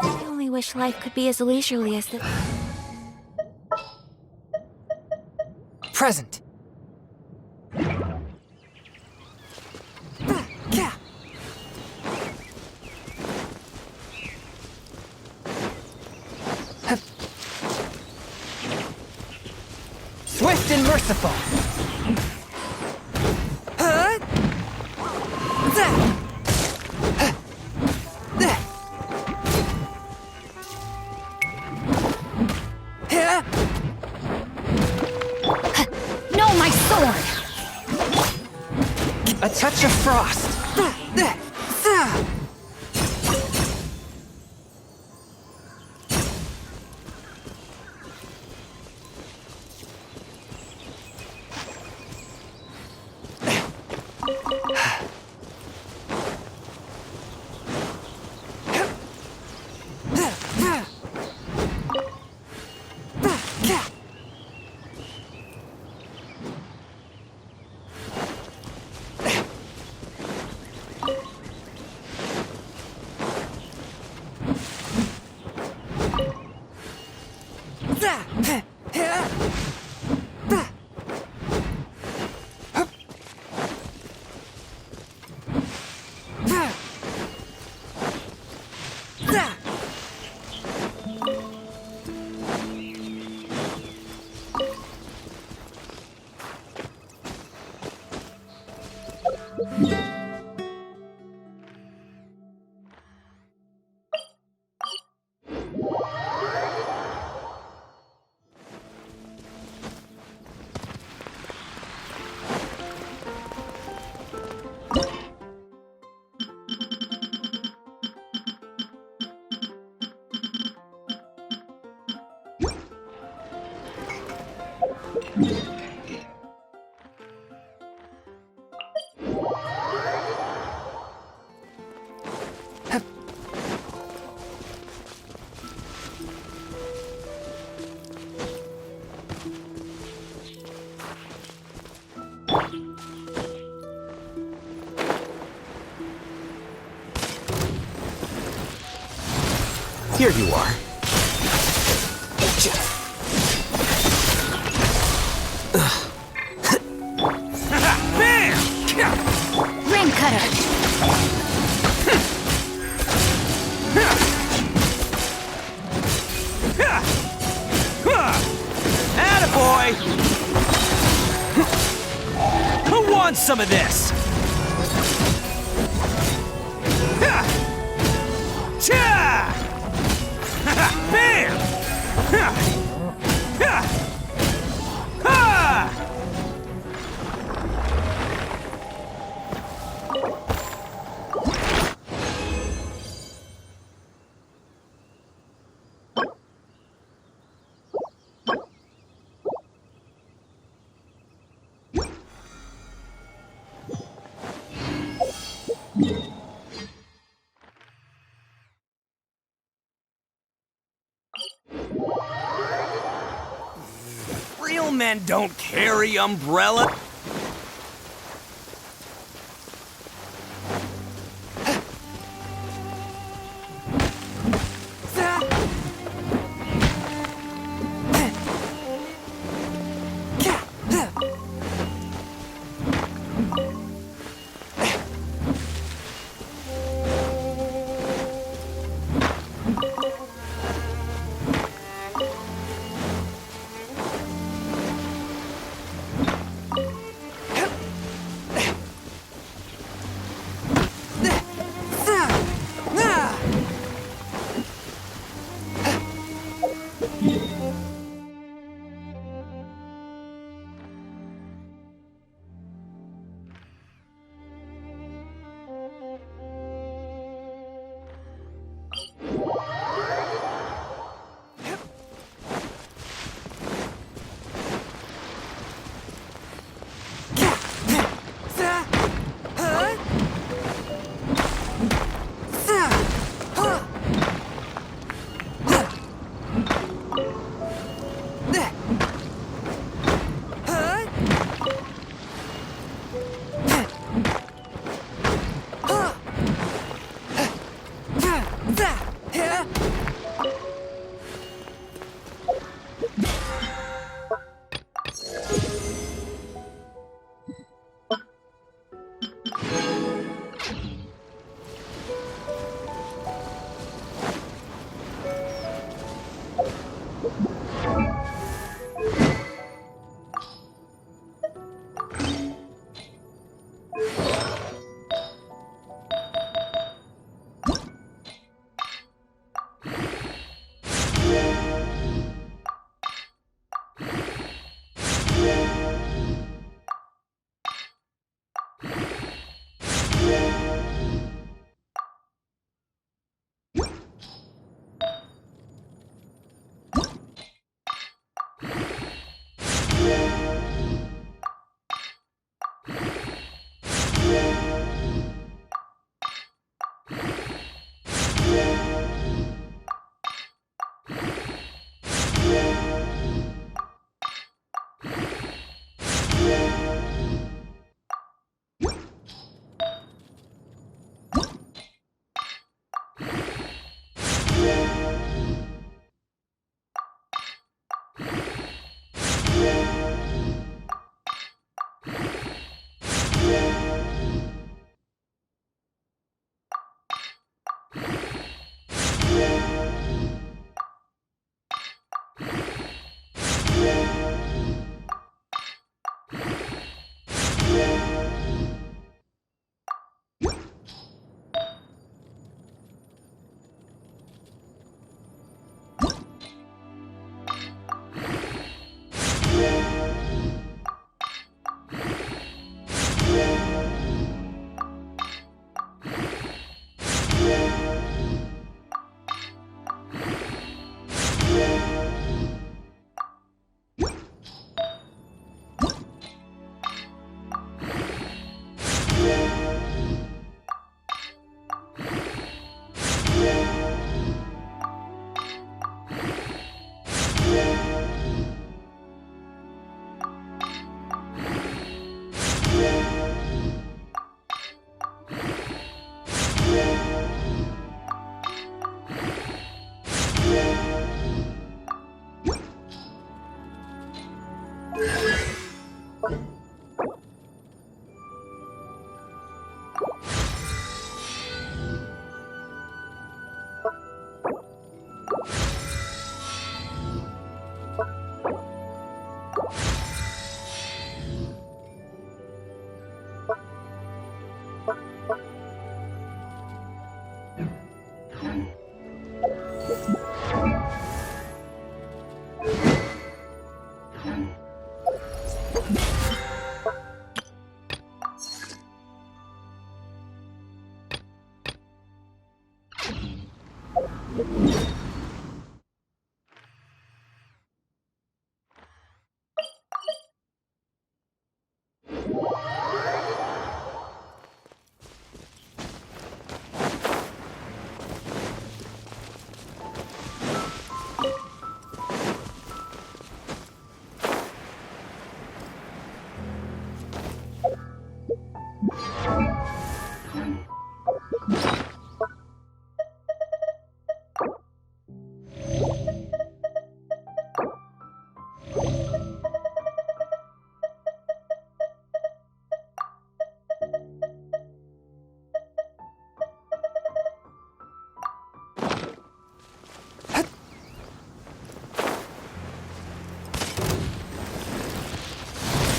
I only wish life could be as leisurely as the... Present. Swift and merciful. No, my sword! A touch of frost. Here you are. Ring cutter! Attaboy! Who wants some of this? Bam! Real men don't carry umbrella.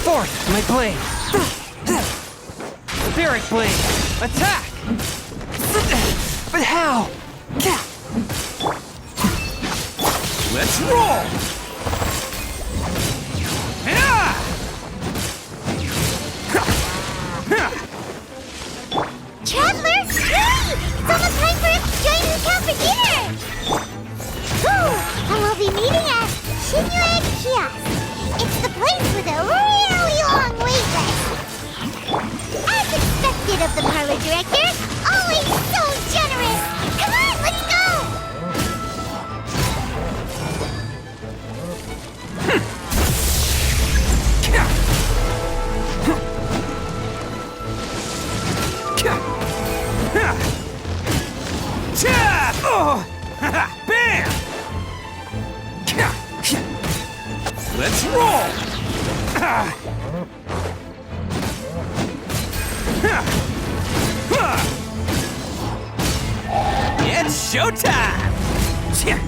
Forth, my blade! Spirit blade! Attack! But how? Let's roll! Yeah! Traveler, hurry! It's almost time for us to join the camp for dinner! Woo! And we'll be meeting at Shinueg Kiosk. It's the place with a really long wait list. As expected of the parlor director, always so generous! Come on, let's go! Oh! Bam! Let's roll! It's showtime! Bam!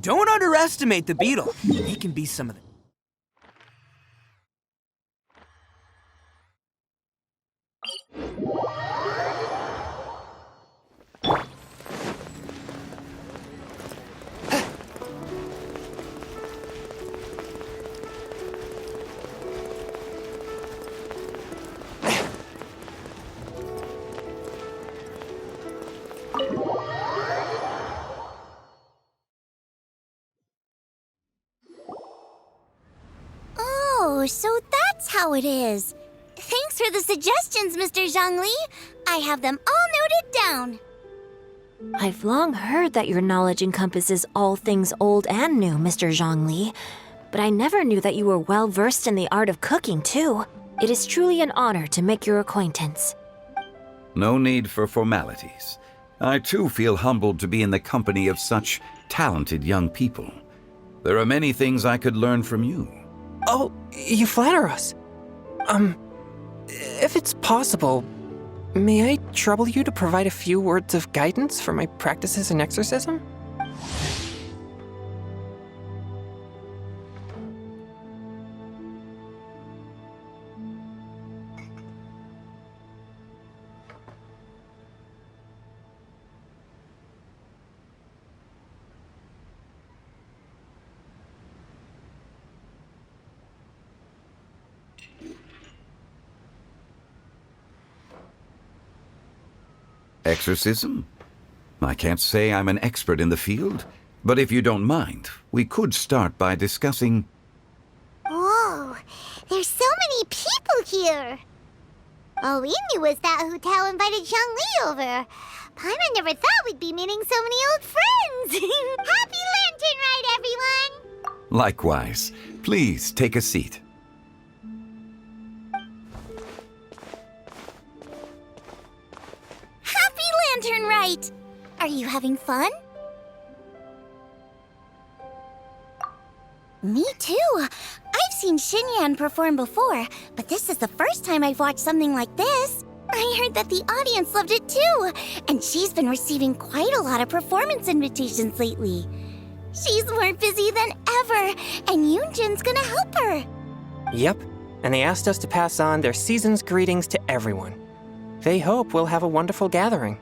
Don't underestimate the beetle. They can be some of the... how it is. Thanks for the suggestions, Mr. Zhongli. I have them all noted down. I've long heard that your knowledge encompasses all things old and new, Mr. Zhongli. But I never knew that you were well versed in the art of cooking, too. It is truly an honor to make your acquaintance. No need for formalities. I too feel humbled to be in the company of such talented young people. There are many things I could learn from you. Oh, you flatter us. If it's possible, may I trouble you to provide a few words of guidance for my practices in exorcism? Exorcism? I can't say I'm an expert in the field, but if you don't mind, we could start by discussing... Whoa, there's so many people here. All we knew was that Hu Tao invited Zhongli over. Paimon never thought we'd be meeting so many old friends. Happy Lantern Ride, everyone! Likewise. Please take a seat. Happy Lantern Rite! Are you having fun? Me too. I've seen Xinyan perform before, but this is the first time I've watched something like this. I heard that the audience loved it too, and she's been receiving quite a lot of performance invitations lately. She's more busy than ever, and Yoonjin's gonna help her. Yep, and they asked us to pass on their season's greetings to everyone. They hope we'll have a wonderful gathering.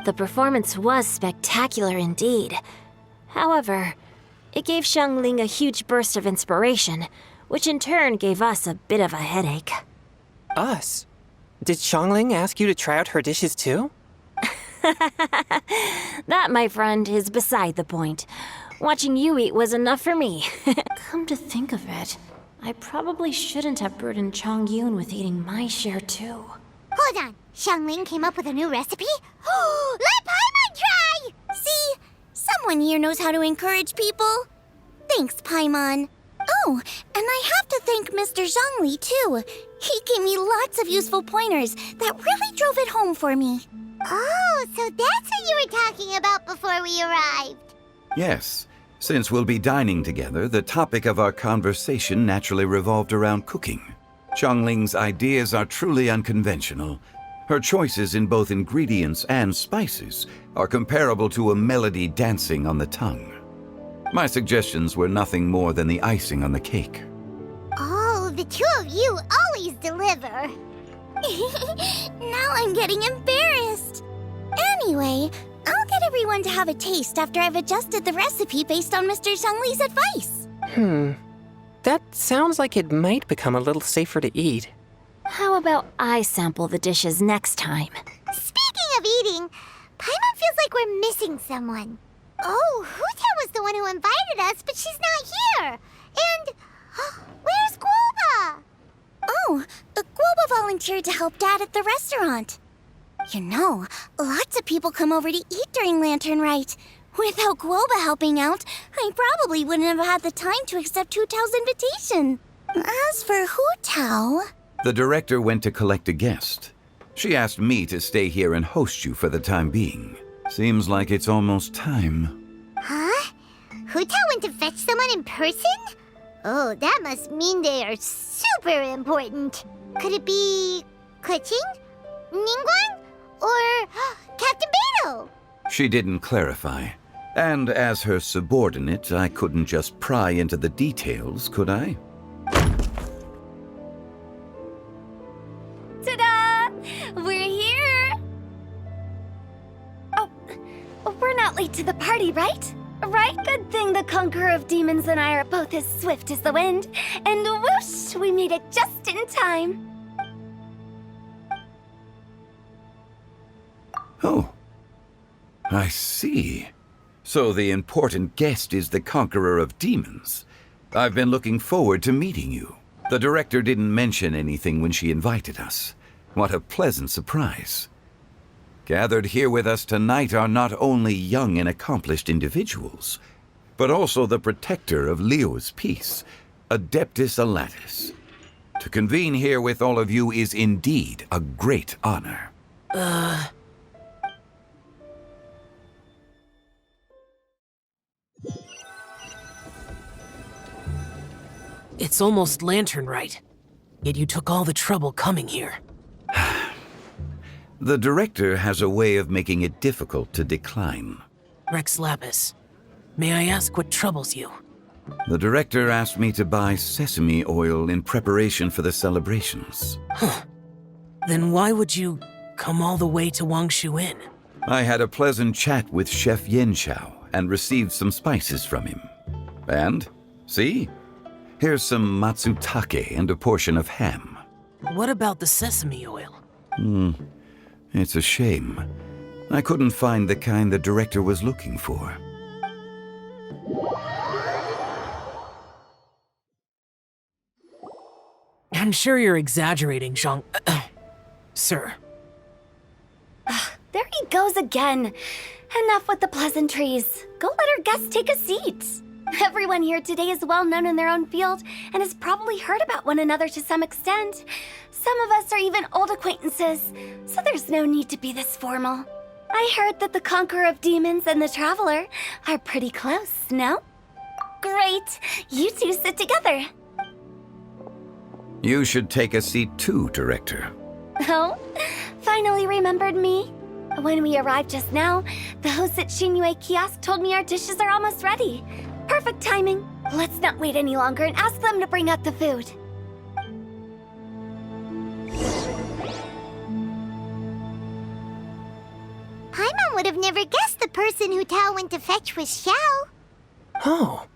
The performance was spectacular indeed. However, it gave Xiangling a huge burst of inspiration, which in turn gave us a bit of a headache. Us? Did Xiangling ask you to try out her dishes too? That, my friend, is beside the point. Watching you eat was enough for me. Come to think of it, I probably shouldn't have burdened Chong Yun with eating my share too. Hold on, Xiangling came up with a new recipe? Let Paimon try! See, someone here knows how to encourage people. Thanks, Paimon. Oh, and I have to thank Mr. Zhongli too. He gave me lots of useful pointers that really drove it home for me. Oh, so that's what you were talking about before we arrived. Yes. Since we'll be dining together, the topic of our conversation naturally revolved around cooking. Xiangling's ideas are truly unconventional. Her choices in both ingredients and spices are comparable to a melody dancing on the tongue. My suggestions were nothing more than the icing on the cake. Oh, the two of you always deliver. Now I'm getting embarrassed. Anyway, I'll get everyone to have a taste after I've adjusted the recipe based on Mr. Zhongli's advice. That sounds like it might become a little safer to eat. How about I sample the dishes next time? Speaking of eating, Paimon feels like we're missing someone. Oh, Huta was the one who invited us, but she's not here. And where's Guoba? Oh, Guoba volunteered to help Dad at the restaurant. You know, lots of people come over to eat during Lantern Rite. Without Guoba helping out, I probably wouldn't have had the time to accept Hu Tao's invitation. As for Hu Tao... The director went to collect a guest. She asked me to stay here and host you for the time being. Seems like it's almost time. Huh? Hu Tao went to fetch someone in person? Oh, that must mean they are super important. Could it be... Keqing? Ningguang? Or Captain Beidou? She didn't clarify. And as her subordinate, I couldn't just pry into the details, could I? Ta-da! We're here! Oh, we're not late to the party, right? Right? Good thing the Conqueror of Demons and I are both as swift as the wind. And whoosh, we made it just in time. Oh, I see. So the important guest is the Conqueror of Demons. I've been looking forward to meeting you. The director didn't mention anything when she invited us. What a pleasant surprise. Gathered here with us tonight are not only young and accomplished individuals, but also the protector of Leo's peace, Adeptus Alatus. To convene here with all of you is indeed a great honor. It's almost lantern right. Yet you took all the trouble coming here. The director has a way of making it difficult to decline. Rex Lapis, may I ask what troubles you? The director asked me to buy sesame oil in preparation for the celebrations. Then why would you come all the way to Wangshu Inn? I had a pleasant chat with Chef Yenchao and received some spices from him. And, see? Here's some matsutake and a portion of ham. What about the sesame oil? It's a shame. I couldn't find the kind the director was looking for. I'm sure you're exaggerating, Zhang... Sir. There he goes again. Enough with the pleasantries. Go let our guests take a seat. Everyone here today is well known in their own field and has probably heard about one another to some extent. Some of us are even old acquaintances, so there's no need to be this formal. I heard that the Conqueror of Demons and the Traveler are pretty close, no? Great! You two sit together. You should take a seat too, Director. Oh, finally remembered me? When we arrived just now, the hosts at Shinyue Kiosk told me our dishes are almost ready. Perfect timing. Let's not wait any longer and ask them to bring out the food. Paimon would have never guessed the person who Tao went to fetch was Xiao. Oh,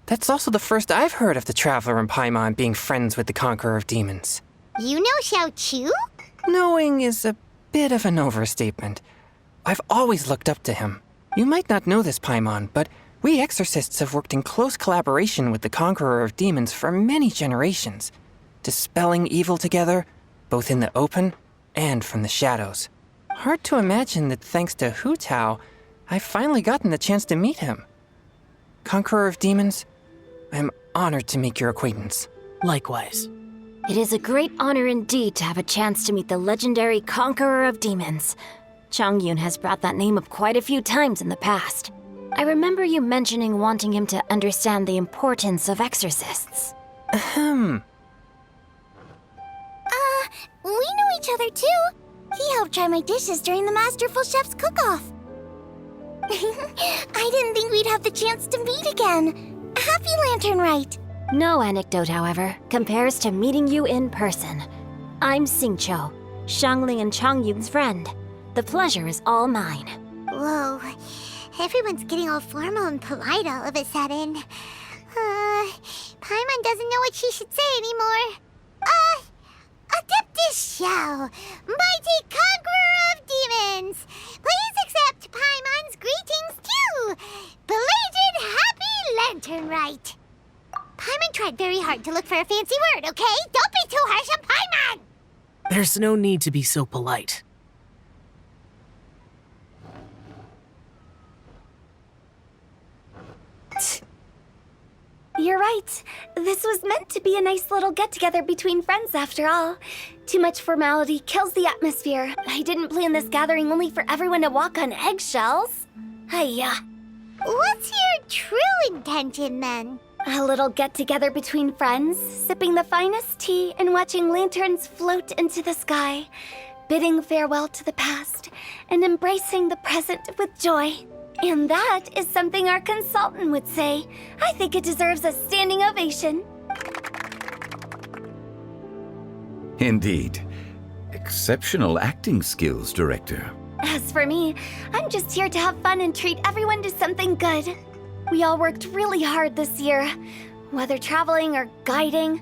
that's also the first I've heard of the Traveler and Paimon being friends with the Conqueror of Demons. You know Xiao Chu? Knowing is a bit of an overstatement. I've always looked up to him. You might not know this, Paimon, but we exorcists have worked in close collaboration with the Conqueror of Demons for many generations, dispelling evil together, both in the open and from the shadows. Hard to imagine that thanks to Hu Tao, I've finally gotten the chance to meet him. Conqueror of Demons, I'm honored to make your acquaintance. Likewise. It is a great honor indeed to have a chance to meet the legendary Conqueror of Demons. Changyun has brought that name up quite a few times in the past. I remember you mentioning wanting him to understand the importance of exorcists. Ahem. We know each other too. He helped try my dishes during the Masterful Chef's cook-off. I didn't think we'd have the chance to meet again. Happy Lantern Rite. No anecdote, however, compares to meeting you in person. I'm Xingqiu, Shangling and Changyun's friend. The pleasure is all mine. Whoa. Everyone's getting all formal and polite all of a sudden. Paimon doesn't know what she should say anymore. Adeptus Xiao, mighty Conqueror of Demons, please accept Paimon's greetings too. Belated Happy Lantern Rite. Paimon tried very hard to look for a fancy word, okay? Don't be too harsh on Paimon! There's no need to be so polite. You're right. This was meant to be a nice little get-together between friends after all. Too much formality kills the atmosphere. I didn't plan this gathering only for everyone to walk on eggshells. Hiya. What's your true intention then? A little get-together between friends, sipping the finest tea and watching lanterns float into the sky, bidding farewell to the past and embracing the present with joy. And that is something our consultant would say. I think it deserves a standing ovation. Indeed. Exceptional acting skills, Director. As for me, I'm just here to have fun and treat everyone to something good. We all worked really hard this year, whether traveling or guiding,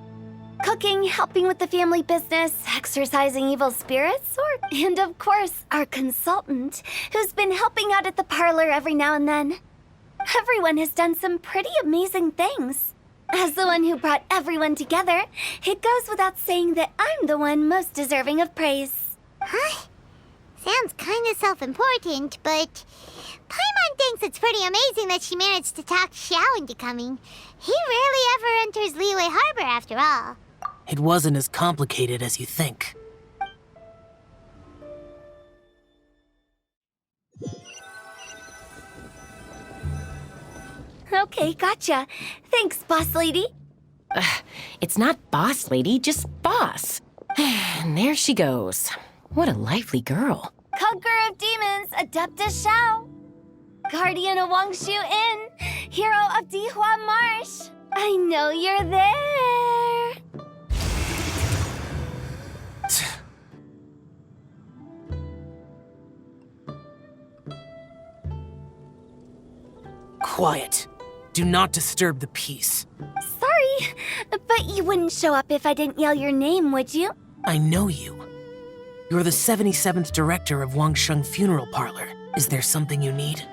cooking, helping with the family business, exorcising evil spirits, and of course, our consultant, who's been helping out at the parlor every now and then. Everyone has done some pretty amazing things. As the one who brought everyone together, it goes without saying that I'm the one most deserving of praise. Huh? Sounds kind of self-important, but Paimon thinks it's pretty amazing that she managed to talk Xiao into coming. He rarely ever enters Liyue Harbor after all. It wasn't as complicated as you think. Okay, gotcha. Thanks, boss lady. It's not boss lady, just boss. And there she goes. What a lively girl. Conqueror of demons, Adeptus Xiao. Guardian of Wangshu Inn, hero of Dihua Marsh. I know you're there. Quiet. Do not disturb the peace. Sorry, but you wouldn't show up if I didn't yell your name, would you? I know you. You're the 77th director of Wangsheng Funeral Parlor. Is there something you need?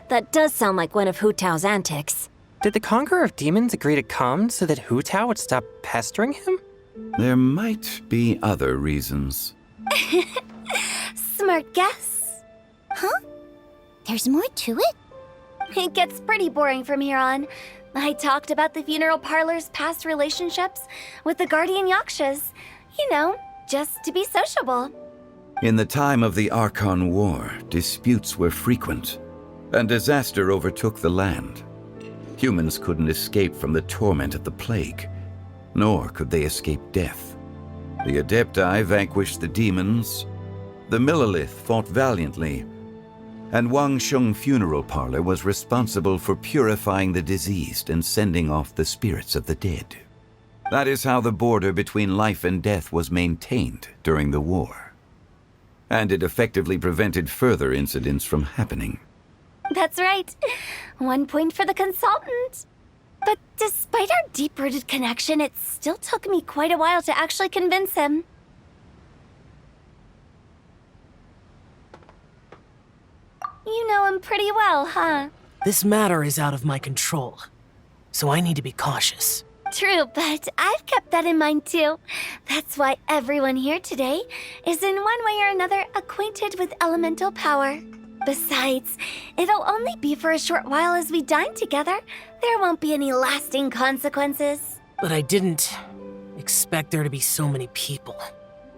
That does sound like one of Hu Tao's antics. Did the Conqueror of Demons agree to come so that Hu Tao would stop pestering him? There might be other reasons. Smart guess. Huh? There's more to it? It gets pretty boring from here on. I talked about the funeral parlor's past relationships with the guardian yakshas. You know, just to be sociable. In the time of the Archon War, disputes were frequent, and disaster overtook the land. Humans couldn't escape from the torment of the plague, nor could they escape death. The Adepti vanquished the demons, the Millelith fought valiantly, and Wangsheng Funeral Parlor was responsible for purifying the diseased and sending off the spirits of the dead. That is how the border between life and death was maintained during the war. And it effectively prevented further incidents from happening. That's right. 1 point for the consultant. But despite our deep-rooted connection, it still took me quite a while to actually convince him. You know him pretty well, huh? This matter is out of my control, so I need to be cautious. True, but I've kept that in mind too. That's why everyone here today is in one way or another acquainted with elemental power. Besides, it'll only be for a short while as we dine together. There won't be any lasting consequences. But I didn't expect there to be so many people.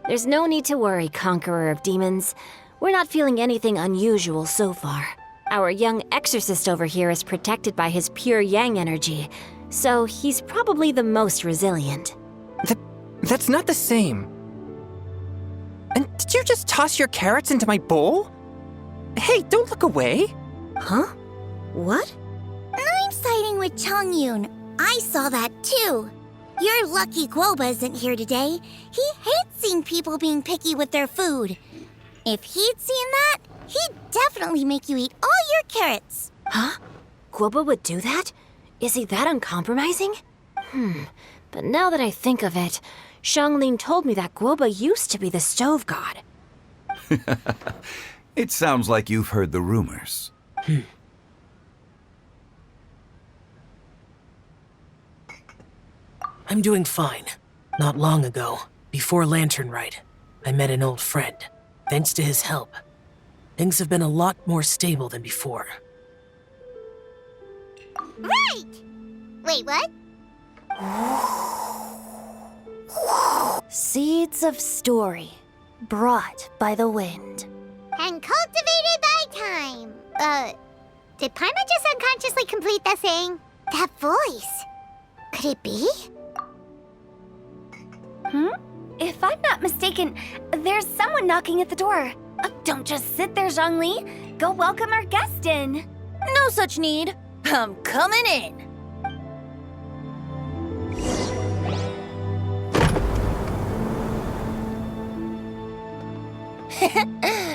There's no need to worry, Conqueror of Demons. We're not feeling anything unusual so far. Our young exorcist over here is protected by his pure yang energy, so he's probably the most resilient. That's not the same. And did you just toss your carrots into my bowl? Hey, don't look away. Huh? What? I'm siding with Chongyun. I saw that too. You're lucky Guoba isn't here today. He hates seeing people being picky with their food. If he'd seen that, he'd definitely make you eat all your carrots. Huh? Guoba would do that? Is he that uncompromising? But now that I think of it, Xiangling told me that Guoba used to be the stove god. It sounds like you've heard the rumors. I'm doing fine. Not long ago, before Lantern Rite, I met an old friend. Thanks to his help, things have been a lot more stable than before. Right! Wait, what? Seeds of story, brought by the wind. And cultivated by time. Did Paimon just unconsciously complete that saying? That voice. Could it be? If I'm not mistaken, there's someone knocking at the door. Don't just sit there, Zhongli. Go welcome our guest in. No such need. I'm coming in.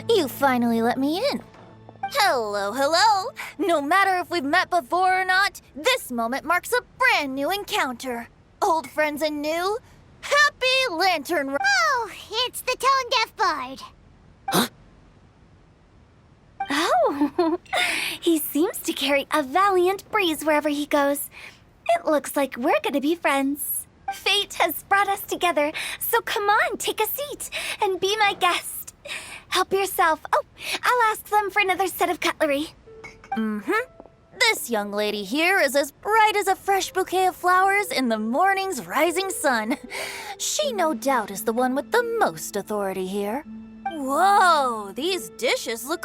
You finally let me in. Hello, hello. No matter if we've met before or not, this moment marks a brand new encounter. Old friends and new. Happy Lantern. Oh, it's the tone-deaf bard. He seems to carry a valiant breeze wherever he goes. It looks like we're gonna be friends. Fate has brought us together, so come on, take a seat and be my guest. Help yourself. Oh, I'll ask them for another set of cutlery. This young lady here is as bright as a fresh bouquet of flowers in the morning's rising sun. She no doubt is the one with the most authority here. Whoa, these dishes look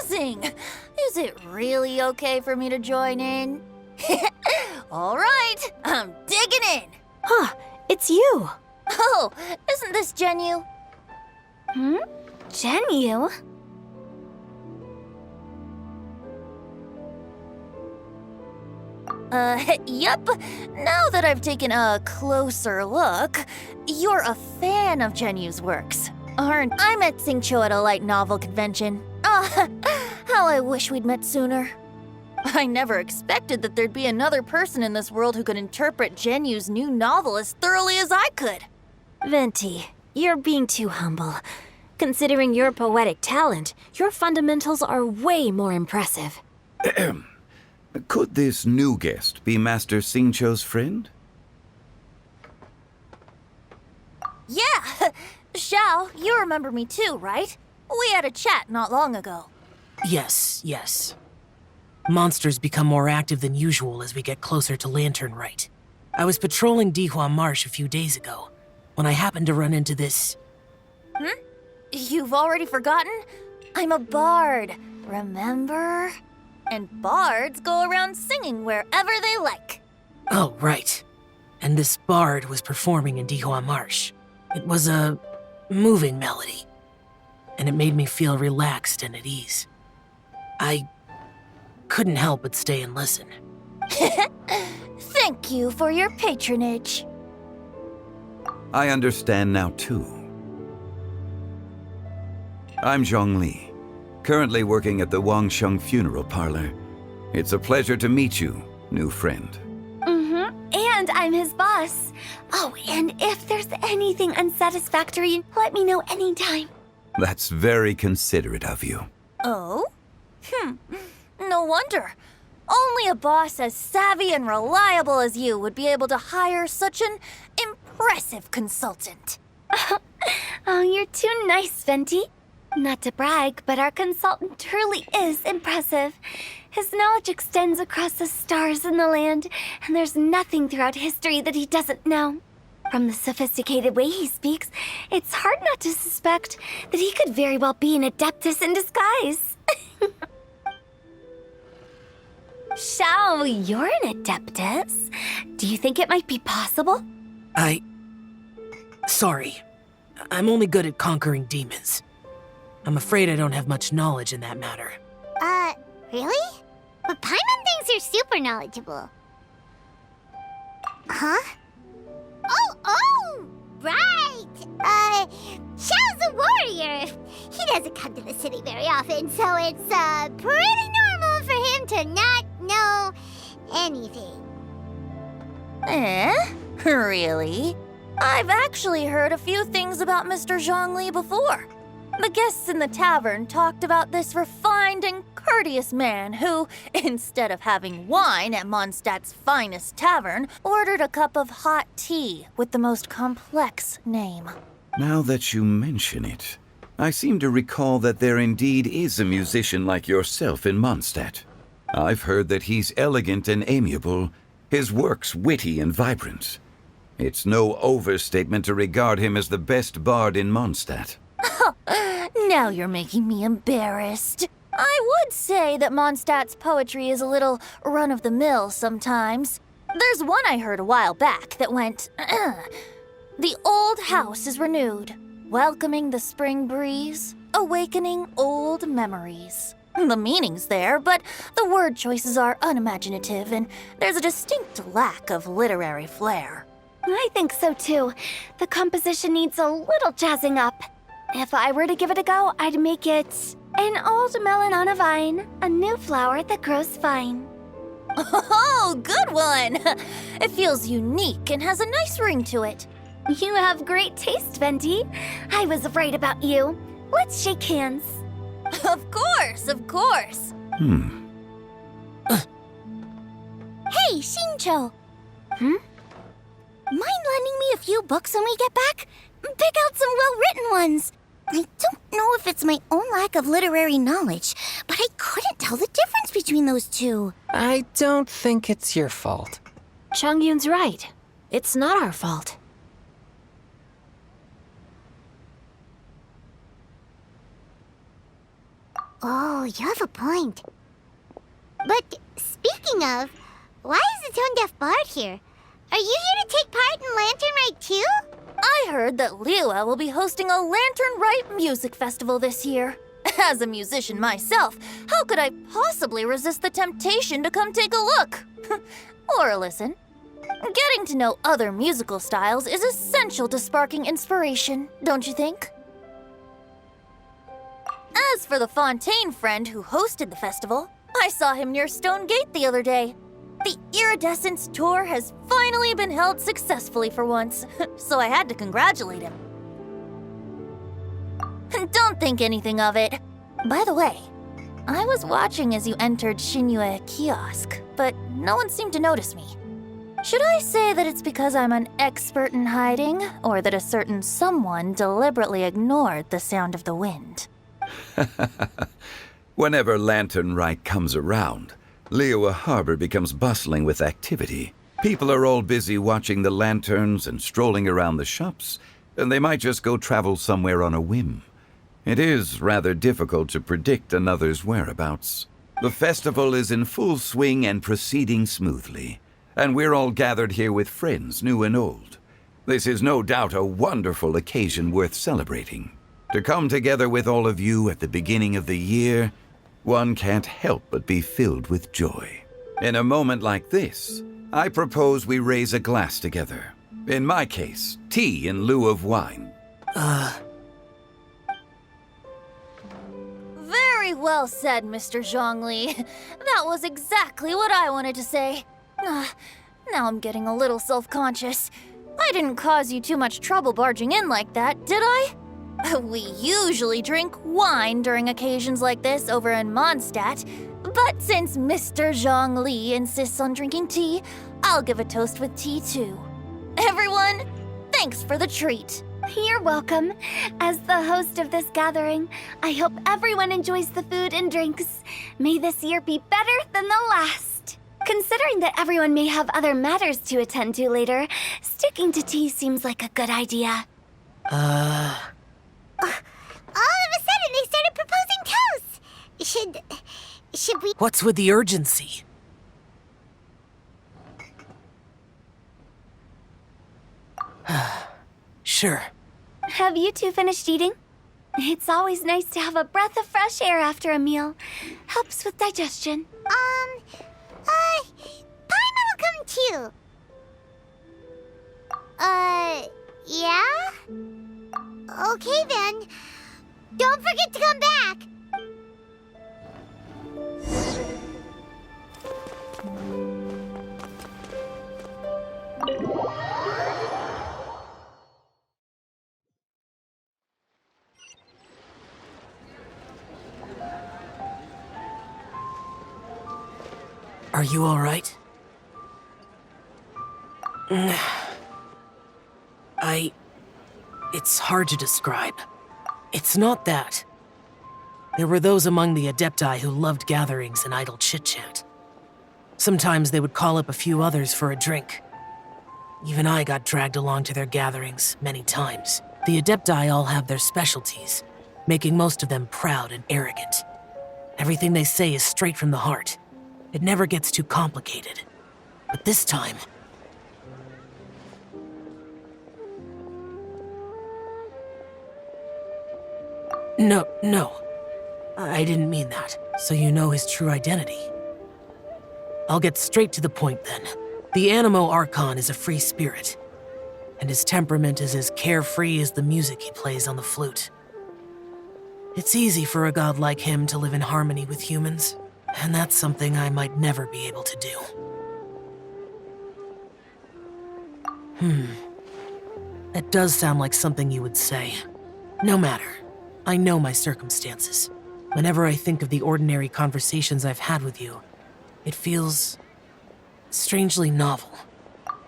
amazing! Is it really okay for me to join in? All right, I'm digging in. Huh, it's you. Oh, isn't this Genu? Genu? Yup. Now that I've taken a closer look, you're a fan of Genu's works, aren't I? met Xingqiu at a light novel convention. How I wish we'd met sooner. I never expected that there'd be another person in this world who could interpret Genu's new novel as thoroughly as I could. Venti, you're being too humble. Considering your poetic talent, your fundamentals are way more impressive. Could this new guest be Master Xingqiu's friend? Yeah! Xiao, you remember me too, right? We had a chat not long ago. Yes. Monsters become more active than usual as we get closer to Lantern Rite. I was patrolling Dihua Marsh a few days ago when I happened to run into this. You've already forgotten? I'm a bard, remember? And bards go around singing wherever they like. Oh, right. And this bard was performing in Dihua Marsh. It was a moving melody, and it made me feel relaxed and at ease. I couldn't help but stay and listen. Thank you for your patronage. I understand now, too. I'm Zhongli, currently working at the Wangsheng Funeral Parlor. It's a pleasure to meet you, new friend. And I'm his boss. Oh, and if there's anything unsatisfactory, let me know anytime. That's very considerate of you. Oh? No wonder. Only a boss as savvy and reliable as you would be able to hire such an impressive consultant. Oh, you're too nice, Venti. Not to brag, but our consultant truly is impressive. His knowledge extends across the stars and the land, and there's nothing throughout history that he doesn't know. From the sophisticated way he speaks, it's hard not to suspect that he could very well be an adeptus in disguise. Xiao, you're an adeptus. Do you think it might be possible? Sorry. I'm only good at conquering demons. I'm afraid I don't have much knowledge in that matter. Really? But Paimon thinks you're super knowledgeable. Huh? Oh, right! Xiao's a warrior. He doesn't come to the city very often, so it's, pretty normal for him to not know anything. Really? I've actually heard a few things about Mr. Zhongli before. The guests in the tavern talked about this refined and courteous man who, instead of having wine at Mondstadt's finest tavern, ordered a cup of hot tea with the most complex name. Now that you mention it, I seem to recall that there indeed is a musician like yourself in Mondstadt. I've heard that he's elegant and amiable, his works witty and vibrant. It's no overstatement to regard him as the best bard in Mondstadt. Now you're making me embarrassed. I would say that Mondstadt's poetry is a little run-of-the-mill sometimes. There's one I heard a while back that went, The old house is renewed, welcoming the spring breeze, awakening old memories. The meaning's there, but the word choices are unimaginative, and there's a distinct lack of literary flair. I think so too. The composition needs a little jazzing up. If I were to give it a go, I'd make it an old melon on a vine, a new flower that grows fine. Oh, good one! It feels unique and has a nice ring to it. You have great taste, Venti. I was right about you. Let's shake hands. Of course, of course. Hey, Shincho. Mind lending me a few books when we get back? Pick out some well-written ones. I don't know if it's my own lack of literary knowledge, but I couldn't tell the difference between those two. I don't think it's your fault. Chongyun's right. It's not our fault. Oh, you have a point. But speaking of, why is the tone-deaf bard here? Are you here to take part in Lantern Rite too? I heard that Liua will be hosting a Lantern Rite music festival this year. As a musician myself, how could I possibly resist the temptation to come take a look? Or listen. Getting to know other musical styles is essential to sparking inspiration, don't you think? As for the Fontaine friend who hosted the festival, I saw him near Stone Gate the other day. The Iridescence tour has finally been held successfully for once, so I had to congratulate him. Don't think anything of it. By the way, I was watching as you entered Shinyue Kiosk, but no one seemed to notice me. Should I say that it's because I'm an expert in hiding, or that a certain someone deliberately ignored the sound of the wind? Whenever Lantern Rite comes around, Liua Harbor becomes bustling with activity. People are all busy watching the lanterns and strolling around the shops, and they might just go travel somewhere on a whim. It is rather difficult to predict another's whereabouts. The festival is in full swing and proceeding smoothly, and we're all gathered here with friends, new and old. This is no doubt a wonderful occasion worth celebrating. To come together with all of you at the beginning of the year, one can't help but be filled with joy. In a moment like this, I propose we raise a glass together. In my case, tea in lieu of wine. Very well said, Mr. Zhongli. That was exactly what I wanted to say. Now I'm getting a little self-conscious. I didn't cause you too much trouble barging in like that, did I? We usually drink wine during occasions like this over in Mondstadt, but since Mr. Zhongli insists on drinking tea, I'll give a toast with tea too. Everyone, thanks for the treat. You're welcome. As the host of this gathering, I hope everyone enjoys the food and drinks. May this year be better than the last. Considering that everyone may have other matters to attend to later, sticking to tea seems like a good idea. All of a sudden, they started proposing toasts. Should we... What's with the urgency? Sure. Have you two finished eating? It's always nice to have a breath of fresh air after a meal. Helps with digestion. Paimon will come too. Yeah? Okay then. Don't forget to come back. Are you all right? It's hard to describe. It's not that. There were those among the Adepti who loved gatherings and idle chit-chat. Sometimes they would call up a few others for a drink. Even I got dragged along to their gatherings many times. The Adepti all have their specialties, making most of them proud and arrogant. Everything they say is straight from the heart. It never gets too complicated. But this time... No. I didn't mean that. So you know his true identity. I'll get straight to the point then. The Animo Archon is a free spirit, and his temperament is as carefree as the music he plays on the flute. It's easy for a god like him to live in harmony with humans, and that's something I might never be able to do. That does sound like something you would say. No matter. I know my circumstances. Whenever I think of the ordinary conversations I've had with you, it feels strangely novel.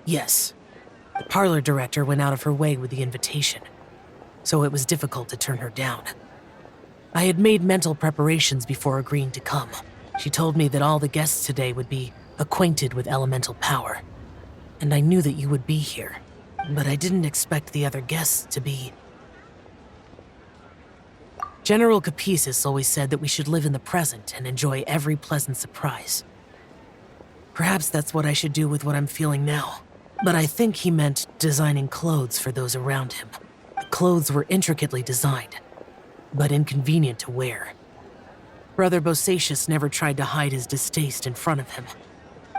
Yes, the parlor director went out of her way with the invitation, so it was difficult to turn her down. I had made mental preparations before agreeing to come. She told me that all the guests today would be acquainted with elemental power, and I knew that you would be here, but I didn't expect the other guests to be... General Capisis always said that we should live in the present and enjoy every pleasant surprise. Perhaps that's what I should do with what I'm feeling now. But I think he meant designing clothes for those around him. The clothes were intricately designed, but inconvenient to wear. Brother Bosacius never tried to hide his distaste in front of him.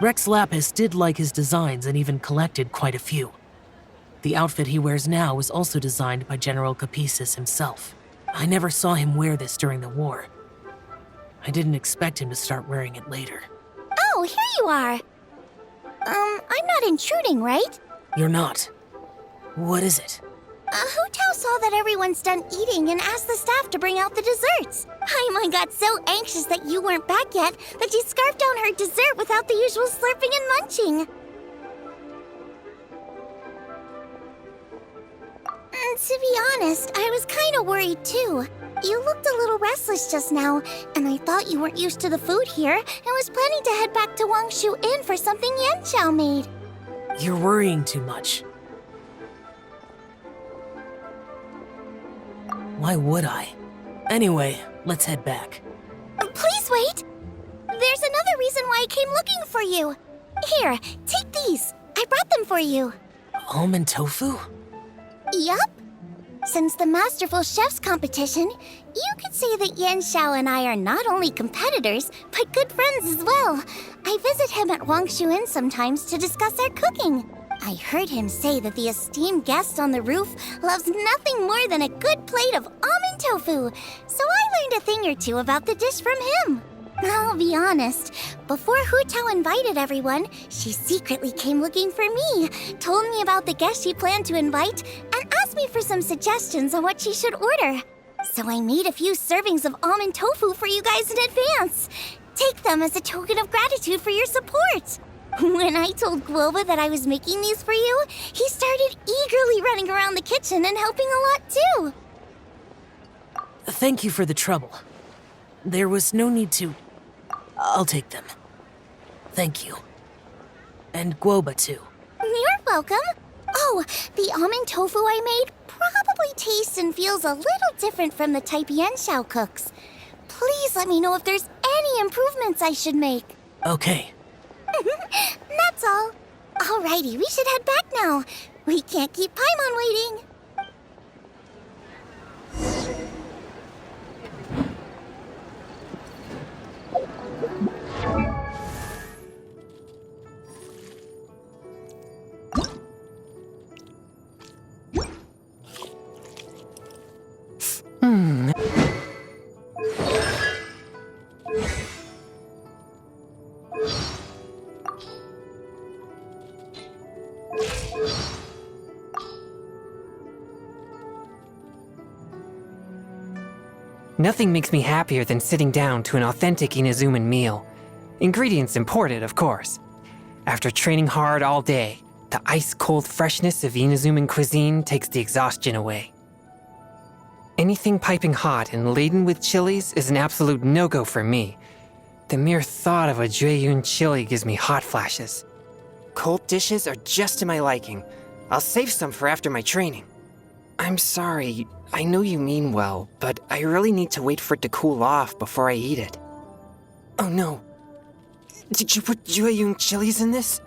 Rex Lapis did like his designs and even collected quite a few. The outfit he wears now was also designed by General Capisis himself. I never saw him wear this during the war. I didn't expect him to start wearing it later. Oh, here you are. I'm not intruding, right? You're not. What is it? Hu Tao saw that everyone's done eating and asked the staff to bring out the desserts. Paimon got so anxious that you weren't back yet that she scarfed down her dessert without the usual slurping and munching. To be honest, I was kind of worried too. You looked a little restless just now, and I thought you weren't used to the food here and was planning to head back to Wangshu Inn for something Yanxiao made. You're worrying too much. Why would I? Anyway, let's head back. Please wait! There's another reason why I came looking for you. Here, take these. I brought them for you. Almond tofu? Yup. Since the Masterful Chef's competition, you could say that Yanxiao and I are not only competitors, but good friends as well. I visit him at Wangshu Inn sometimes to discuss our cooking. I heard him say that the esteemed guest on the roof loves nothing more than a good plate of almond tofu, so I learned a thing or two about the dish from him. I'll be honest, before Hu Tao invited everyone, she secretly came looking for me, told me about the guests she planned to invite, and asked me for some suggestions on what she should order. So I made a few servings of almond tofu for you guys in advance. Take them as a token of gratitude for your support. When I told Guoba that I was making these for you, he started eagerly running around the kitchen and helping a lot too. Thank you for the trouble. There was no need to... I'll take them. Thank you. And Guoba too. You're welcome. Oh, the almond tofu I made probably tastes and feels a little different from the type Yanxiao cooks. Please let me know if there's any improvements I should make. Okay. That's all. Alrighty, we should head back now. We can't keep Paimon waiting. Nothing makes me happier than sitting down to an authentic Inazuman meal. Ingredients imported, of course. After training hard all day, the ice-cold freshness of Inazuman cuisine takes the exhaustion away. Anything piping hot and laden with chilies is an absolute no-go for me. The mere thought of a Jueyun chili gives me hot flashes. Cold dishes are just to my liking. I'll save some for after my training. I'm sorry, I know you mean well, but I really need to wait for it to cool off before I eat it. Oh no. Did you put Jueyun chilies in this?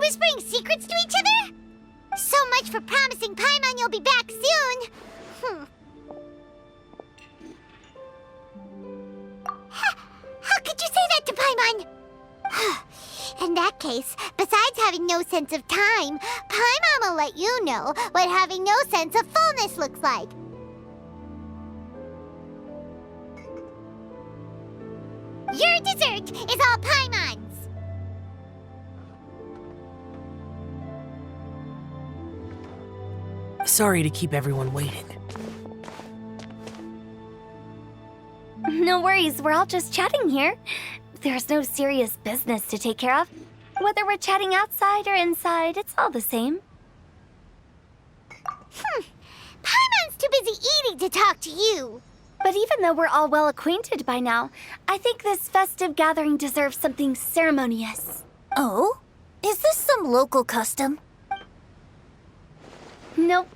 whispering secrets to each other? So much for promising Paimon you'll be back soon. How could you say that to Paimon? In that case, besides having no sense of time, Paimon will let you know what having no sense of fullness looks like. Your dessert is all Paimon's. Sorry to keep everyone waiting. No worries, we're all just chatting here. There's no serious business to take care of. Whether we're chatting outside or inside, it's all the same. Paimon's too busy eating to talk to you. But even though we're all well acquainted by now, I think this festive gathering deserves something ceremonious. Oh? Is this some local custom? Nope.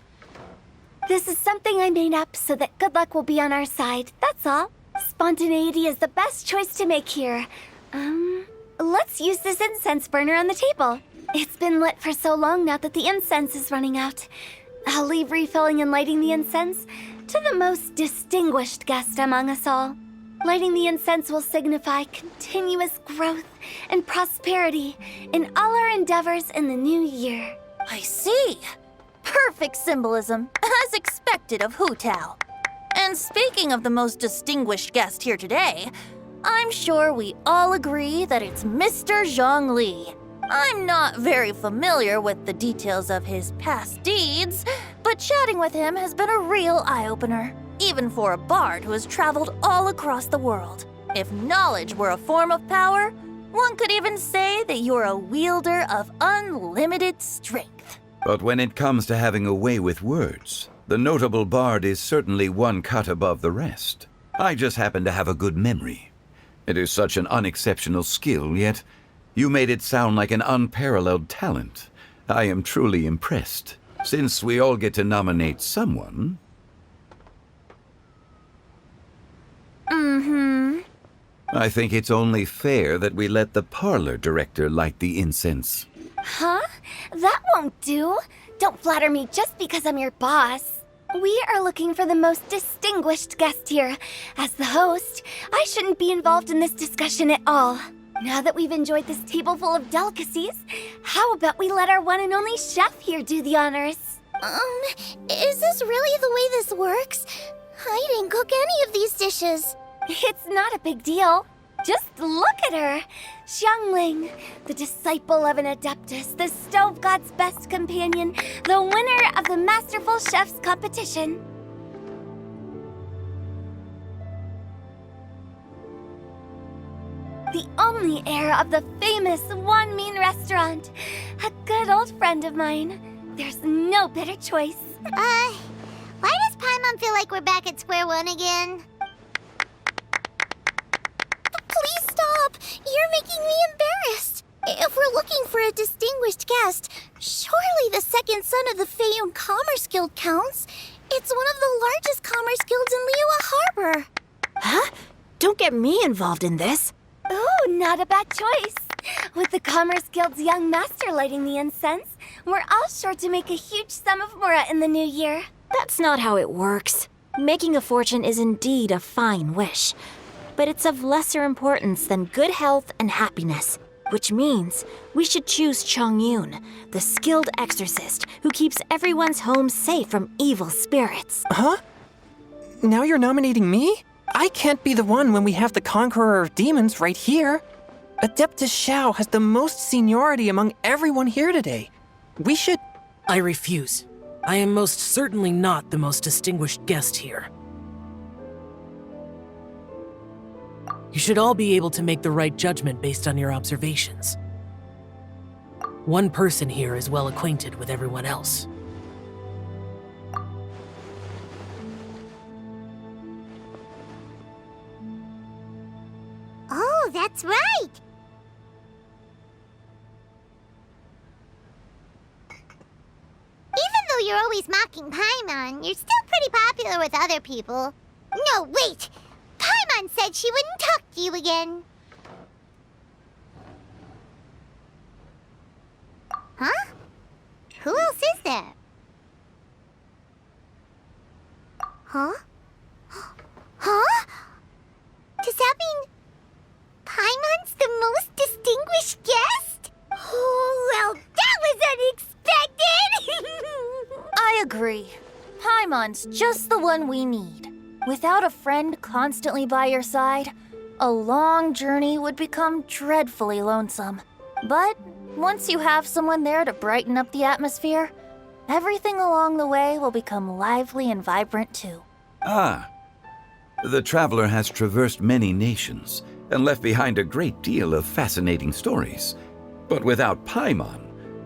This is something I made up so that good luck will be on our side, that's all. Spontaneity is the best choice to make here. Let's use this incense burner on the table. It's been lit for so long now that the incense is running out. I'll leave refilling and lighting the incense to the most distinguished guest among us all. Lighting the incense will signify continuous growth and prosperity in all our endeavors in the new year. I see. Perfect symbolism, as expected of Hu Tao. And speaking of the most distinguished guest here today, I'm sure we all agree that it's Mr. Zhongli. I'm not very familiar with the details of his past deeds, but chatting with him has been a real eye-opener, even for a bard who has traveled all across the world. If knowledge were a form of power, one could even say that you're a wielder of unlimited strength. But when it comes to having a way with words, the notable bard is certainly one cut above the rest. I just happen to have a good memory. It is such an unexceptional skill, yet you made it sound like an unparalleled talent. I am truly impressed. Since we all get to nominate someone... I think it's only fair that we let the parlor director light the incense. Huh? That won't do. Don't flatter me just because I'm your boss. We are looking for the most distinguished guest here. As the host, I shouldn't be involved in this discussion at all. Now that we've enjoyed this table full of delicacies, how about we let our one and only chef here do the honors? Is this really the way this works? I didn't cook any of these dishes. It's not a big deal. Just look at her. Xiangling, the disciple of an adeptus, the stove god's best companion, the winner of the Masterful Chef's competition. The only heir of the famous One Mean restaurant. A good old friend of mine. There's no better choice. Why does Paimon feel like we're back at square one again? Please stop! You're making me embarrassed. If we're looking for a distinguished guest, surely the second son of the Feiyun Commerce Guild counts. It's one of the largest commerce guilds in Liyue Harbor. Huh? Don't get me involved in this. Ooh, not a bad choice. With the Commerce Guild's young master lighting the incense, we're all sure to make a huge sum of mora in the new year. That's not how it works. Making a fortune is indeed a fine wish, but it's of lesser importance than good health and happiness, which means we should choose Chongyun, the skilled exorcist who keeps everyone's home safe from evil spirits. Huh? Now you're nominating me? I can't be the one when we have the Conqueror of Demons right here. Adeptus Xiao has the most seniority among everyone here today. We should... I refuse. I am most certainly not the most distinguished guest here. You should all be able to make the right judgment based on your observations. One person here is well acquainted with everyone else. Oh, that's right! Even though you're always mocking Paimon, you're still pretty popular with other people. No, wait! Paimon said she wouldn't talk to you again. Huh? Who else is there? Huh? Huh? Does that mean Paimon's the most distinguished guest? Oh, well, that was unexpected! I agree. Paimon's just the one we need. Without a friend constantly by your side, a long journey would become dreadfully lonesome. But once you have someone there to brighten up the atmosphere, everything along the way will become lively and vibrant too. Ah. The traveler has traversed many nations and left behind a great deal of fascinating stories. But without Paimon,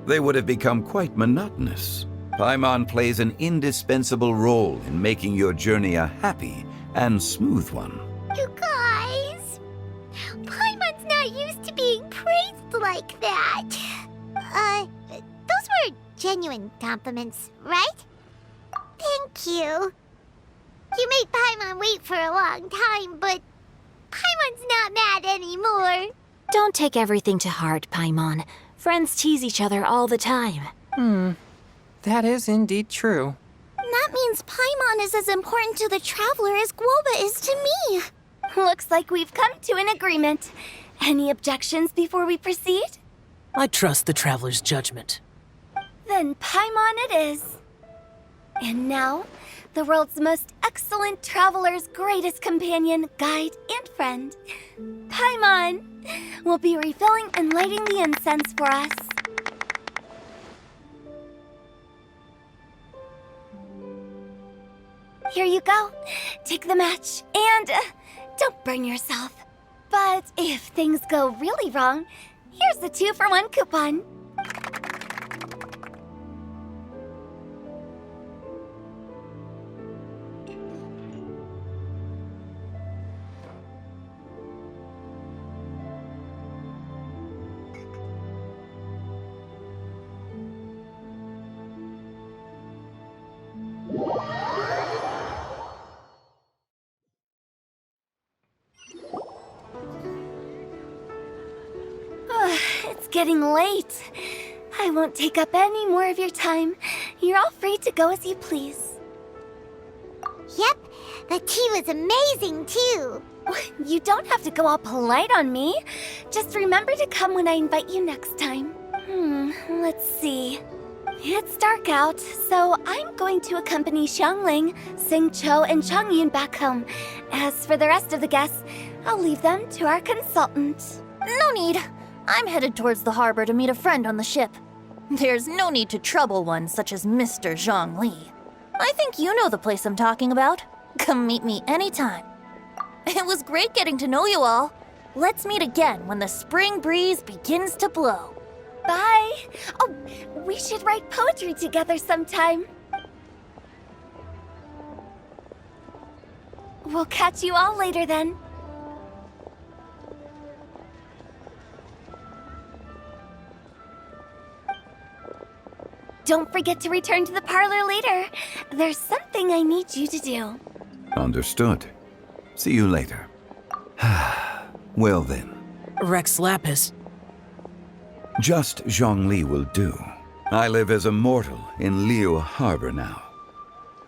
they would have become quite monotonous. Paimon plays an indispensable role in making your journey a happy and smooth one. You guys, Paimon's not used to being praised like that. Those were genuine compliments, right? Thank you. You made Paimon wait for a long time, but Paimon's not mad anymore. Don't take everything to heart, Paimon. Friends tease each other all the time. That is indeed true. That means Paimon is as important to the traveler as Guoba is to me. Looks like we've come to an agreement. Any objections before we proceed? I trust the traveler's judgment. Then Paimon it is. And now, the world's most excellent traveler's greatest companion, guide, and friend, Paimon, will be refilling and lighting the incense for us. Here you go. Take the match and don't burn yourself. But if things go really wrong, here's the 2-for-1 coupon. It's getting late. I won't take up any more of your time. You're all free to go as you please. Yep, the tea was amazing too. You don't have to go all polite on me. Just remember to come when I invite you next time. Let's see. It's dark out, so I'm going to accompany Xiangling, Xingqiu, and Changyun back home. As for the rest of the guests, I'll leave them to our consultant. No need. I'm headed towards the harbor to meet a friend on the ship. There's no need to trouble one such as Mr. Zhongli. I think you know the place I'm talking about. Come meet me anytime. It was great getting to know you all. Let's meet again when the spring breeze begins to blow. Bye. Oh, we should write poetry together sometime. We'll catch you all later then. Don't forget to return to the parlor later. There's something I need you to do. Understood. See you later. Well then. Rex Lapis. Just Zhongli will do. I live as a mortal in Liu Harbor now.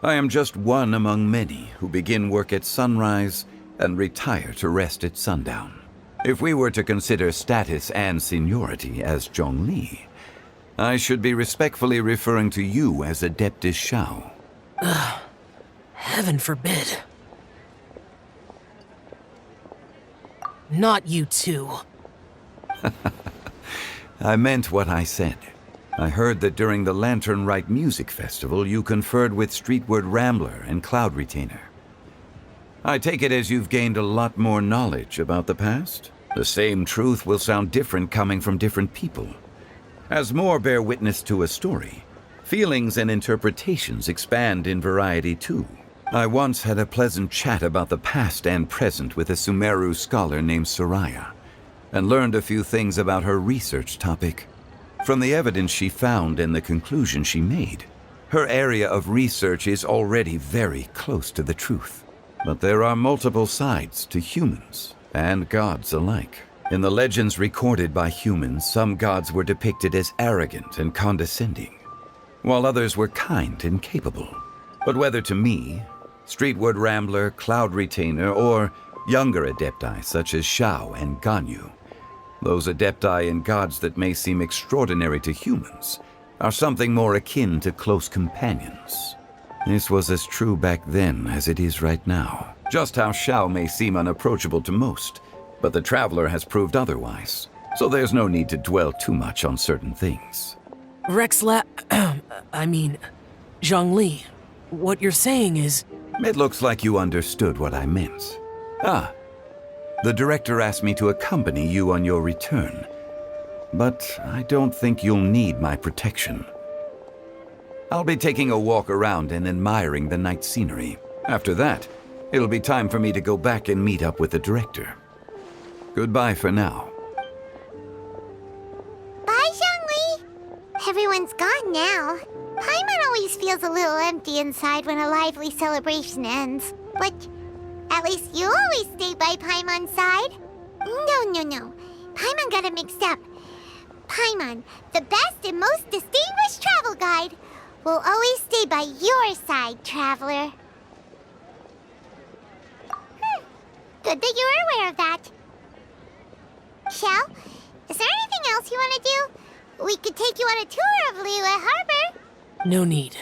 I am just one among many who begin work at sunrise and retire to rest at sundown. If we were to consider status and seniority as Zhongli, I should be respectfully referring to you as Adeptus Shao. Heaven forbid. Not you two. I meant what I said. I heard that during the Lantern Rite Music Festival, you conferred with Streetward Rambler and Cloud Retainer. I take it as you've gained a lot more knowledge about the past? The same truth will sound different coming from different people. As more bear witness to a story, feelings and interpretations expand in variety too. I once had a pleasant chat about the past and present with a Sumeru scholar named Soraya, and learned a few things about her research topic. From the evidence she found and the conclusion she made, her area of research is already very close to the truth. But there are multiple sides to humans and gods alike. In the legends recorded by humans, some gods were depicted as arrogant and condescending, while others were kind and capable. But whether to me, Streetward Rambler, Cloud Retainer, or younger adepti such as Shao and Ganyu, those adepti and gods that may seem extraordinary to humans are something more akin to close companions. This was as true back then as it is right now. Just how Shao may seem unapproachable to most, but the Traveler has proved otherwise, so there's no need to dwell too much on certain things. Zhongli, what you're saying is... It looks like you understood what I meant. The director asked me to accompany you on your return, but I don't think you'll need my protection. I'll be taking a walk around and admiring the night scenery. After that, it'll be time for me to go back and meet up with the director. Goodbye for now. Bye, Zhongli. Everyone's gone now. Paimon always feels a little empty inside when a lively celebration ends. But at least you always stay by Paimon's side. No. Paimon got it mixed up. Paimon, the best and most distinguished travel guide, will always stay by your side, Traveler. Good that you're aware of that. Shell, is there anything else you want to do? We could take you on a tour of Liyue Harbor. No need.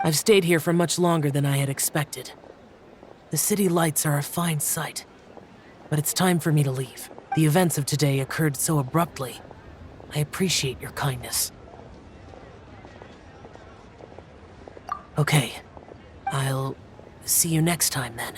I've stayed here for much longer than I had expected. The city lights are a fine sight, but it's time for me to leave. The events of today occurred so abruptly. I appreciate your kindness. Okay, I'll see you next time then.